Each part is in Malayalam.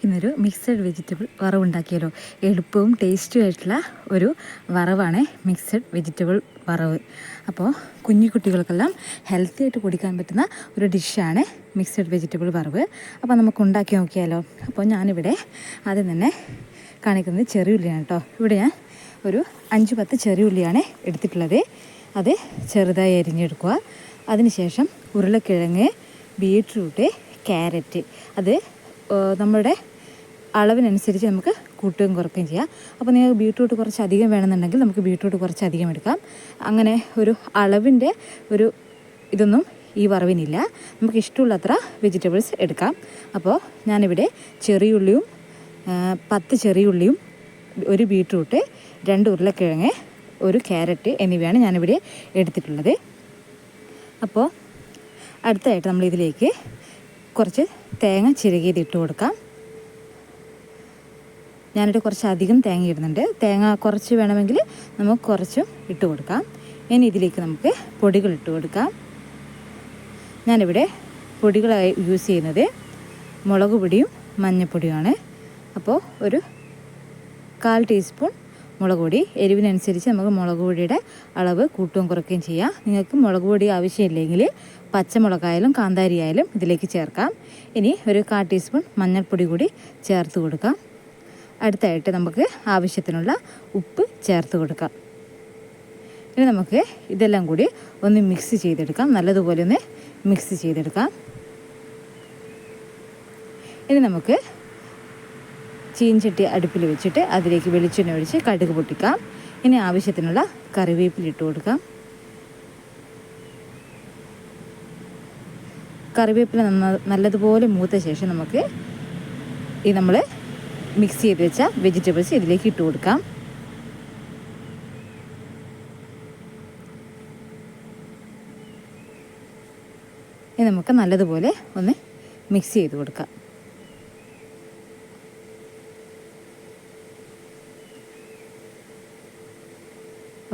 നമുക്കിന്നൊരു മിക്സഡ് വെജിറ്റബിൾ വറവുണ്ടാക്കിയാലോ. എളുപ്പവും ടേസ്റ്റും ആയിട്ടുള്ള ഒരു വറവാണ് മിക്സഡ് വെജിറ്റബിൾ വറവ്. അപ്പോൾ കുഞ്ഞു കുട്ടികൾക്കെല്ലാം ഹെൽത്തി ആയിട്ട് കുടിക്കാൻ പറ്റുന്ന ഒരു ഡിഷാണ് മിക്സഡ് വെജിറ്റബിൾ വറവ്. അപ്പോൾ നമുക്ക് ഉണ്ടാക്കി നോക്കിയാലോ. അപ്പോൾ ഞാനിവിടെ ആദ്യം തന്നെ കാണിക്കുന്നത് ചെറിയ ഉള്ളിയാണ് കേട്ടോ. ഇവിടെ ഞാൻ ഒരു 5-10 ചെറിയ ഉള്ളിയാണ് എടുത്തിട്ടുള്ളത്. അത് ചെറുതായി അരിഞ്ഞെടുക്കുക. അതിനുശേഷം ഉരുളക്കിഴങ്ങ്, ബീട്രൂട്ട്, ക്യാരറ്റ്, അത് നമ്മുടെ അളവിനനുസരിച്ച് നമുക്ക് കൂട്ടുകയും കുറയ്ക്കുകയും ചെയ്യാം. അപ്പോൾ നിങ്ങൾക്ക് ബീട്രൂട്ട് കുറച്ച് അധികം വേണമെന്നുണ്ടെങ്കിൽ നമുക്ക് ബീട്രൂട്ട് കുറച്ച് അധികം എടുക്കാം. അങ്ങനെ ഒരു അളവിൻ്റെ ഒരു ഇതൊന്നും ഈ വറവിനില്ല. നമുക്ക് ഇഷ്ടമുള്ളത്ര വെജിറ്റബിൾസ് എടുക്കാം. അപ്പോൾ ഞാനിവിടെ ചെറിയുള്ളിയും 10 ചെറിയുള്ളിയും, ഒരു ബീട്രൂട്ട്, 2 ഉരുളക്കിഴങ്ങ്, ഒരു ക്യാരറ്റ് എന്നിവയാണ് ഞാനിവിടെ എടുത്തിട്ടുള്ളത്. അപ്പോൾ അടുത്തതായിട്ട് നമ്മളിതിലേക്ക് കുറച്ച് തേങ്ങ ചിരകിയത് ഇട്ട് കൊടുക്കാം. ഞാനിവിടെ കുറച്ച് അധികം തേങ്ങ ഇടുന്നുണ്ട്. തേങ്ങ കുറച്ച് വേണമെങ്കിൽ നമുക്ക് കുറച്ചും ഇട്ട് കൊടുക്കാം. ഇനി ഇതിലേക്ക് നമുക്ക് പൊടികൾ ഇട്ട് കൊടുക്കാം. ഞാനിവിടെ പൊടികളായി യൂസ് ചെയ്യുന്നത് മുളക് പൊടിയും മഞ്ഞൾപ്പൊടിയുമാണ്. അപ്പോൾ ഒരു 1/4 ടീസ്പൂൺ മുളക് പൊടി. എരിവിനനുസരിച്ച് നമുക്ക് മുളക് പൊടിയുടെ അളവ് കൂട്ടുകയും കുറയ്ക്കുകയും ചെയ്യാം. നിങ്ങൾക്ക് മുളക് പൊടി ആവശ്യമില്ലെങ്കിൽ പച്ചമുളകായാലും കാന്താരി ആയാലും ഇതിലേക്ക് ചേർക്കാം. ഇനി ഒരു 1/4 ടീസ്പൂൺ മഞ്ഞൾപ്പൊടി കൂടി ചേർത്ത് കൊടുക്കാം. അടുത്തായിട്ട് നമുക്ക് ആവശ്യത്തിനുള്ള ഉപ്പ് ചേർത്ത് കൊടുക്കാം. ഇനി നമുക്ക് ഇതെല്ലാം കൂടി ഒന്ന് മിക്സ് ചെയ്തെടുക്കാം. നല്ലതുപോലെ ഒന്ന് മിക്സ് ചെയ്തെടുക്കാം. ഇനി നമുക്ക് ചീൻചട്ടി അടുപ്പിൽ വെച്ചിട്ട് അതിലേക്ക് വെളിച്ചെണ്ണ ഒഴിച്ച് കടുക് പൊട്ടിക്കാം. ഇനി ആവശ്യത്തിനുള്ള കറിവേപ്പില ഇട്ട് കൊടുക്കാം. കറിവേപ്പില നല്ലതുപോലെ മൂത്ത ശേഷം നമുക്ക് ഈ നമ്മൾ മിക്സ് ചെയ്ത് വെച്ച വെജിറ്റബിൾസ് ഇതിലേക്ക് ഇട്ട് കൊടുക്കാം. ഇനി നമുക്ക് നല്ലതുപോലെ ഒന്ന് മിക്സ് ചെയ്ത് കൊടുക്കാം.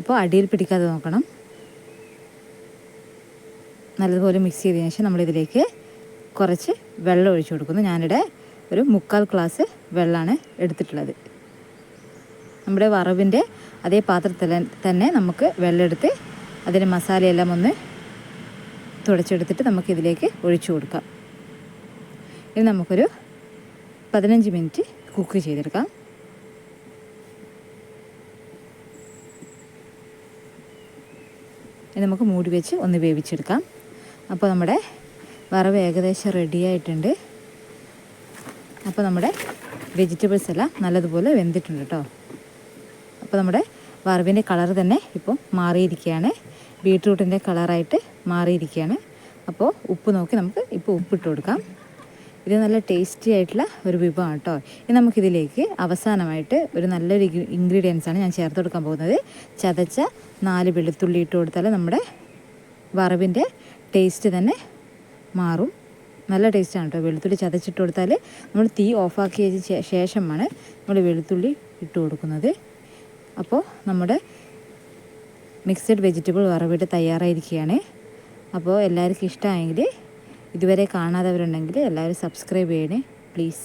അപ്പോൾ അടിയിൽ പിടിക്കാതെ നോക്കണം. നല്ലതുപോലെ മിക്സ് ചെയ്തതിന് ശേഷം നമ്മളിതിലേക്ക് കുറച്ച് വെള്ളം ഒഴിച്ചു കൊടുക്കുന്നു. ഞാനിവിടെ ഒരു 3/4 ഗ്ലാസ് വെള്ളമാണ് എടുത്തിട്ടുള്ളത്. നമ്മുടെ വറവിൻ്റെ അതേ പാത്രത്തിൽ തന്നെ നമുക്ക് വെള്ളം എടുത്ത് അതിൻ്റെ മസാലയെല്ലാം ഒന്ന് തുടച്ചെടുത്തിട്ട് നമുക്കിതിലേക്ക് ഒഴിച്ചു കൊടുക്കാം. ഇനി നമുക്കൊരു 15 മിനിറ്റ് കുക്ക് ചെയ്തെടുക്കാം. ഇനി നമുക്ക് മൂടി വെച്ച് ഒന്ന് വേവിച്ചെടുക്കാം. അപ്പോൾ നമ്മുടെ വറവ് ഏകദേശം റെഡി ആയിട്ടുണ്ട്. അപ്പോൾ നമ്മുടെ വെജിറ്റബിൾസ് എല്ലാം നല്ലതുപോലെ വെന്തിട്ടുണ്ട് കേട്ടോ. അപ്പോൾ നമ്മുടെ വറവിൻ്റെ കളർ തന്നെ ഇപ്പോൾ മാറിയിരിക്കുകയാണ്. ബീട്രൂട്ടിൻ്റെ കളറായിട്ട് മാറിയിരിക്കുകയാണ്. അപ്പോൾ ഉപ്പ് നോക്കി നമുക്ക് ഇപ്പോൾ ഉപ്പിട്ട് കൊടുക്കാം. ഇത് നല്ല ടേസ്റ്റി ആയിട്ടുള്ള ഒരു വിഭവമാണ് കേട്ടോ. ഇനി നമുക്കിതിലേക്ക് അവസാനമായിട്ട് ഒരു നല്ലൊരു ഇൻഗ്രീഡിയൻസാണ് ഞാൻ ചേർത്ത് കൊടുക്കാൻ പോകുന്നത്. ചതച്ച 4 വെളുത്തുള്ളി ഇട്ട് കൊടുത്താൽ നമ്മുടെ വറവിൻ്റെ ടേസ്റ്റ് തന്നെ മാറും. നല്ല ടേസ്റ്റാണ് കേട്ടോ. വെളുത്തുള്ളി ചതച്ചിട്ട് കൊടുത്താൽ നമ്മൾ തീ ഓഫാക്കിയ ശേഷമാണ് നമ്മൾ വെളുത്തുള്ളി ഇട്ട് കൊടുക്കുന്നത്. അപ്പോൾ നമ്മുടെ മിക്സഡ് വെജിറ്റബിൾ വറവിട്ട് തയ്യാറായിരിക്കുകയാണ്. അപ്പോൾ എല്ലാവർക്കും ഇഷ്ടമായെങ്കിൽ, ഇതുവരെ കാണാത്തവരുണ്ടെങ്കിൽ എല്ലാവരും സബ്സ്ക്രൈബ് ചെയ്യണേ പ്ലീസ്.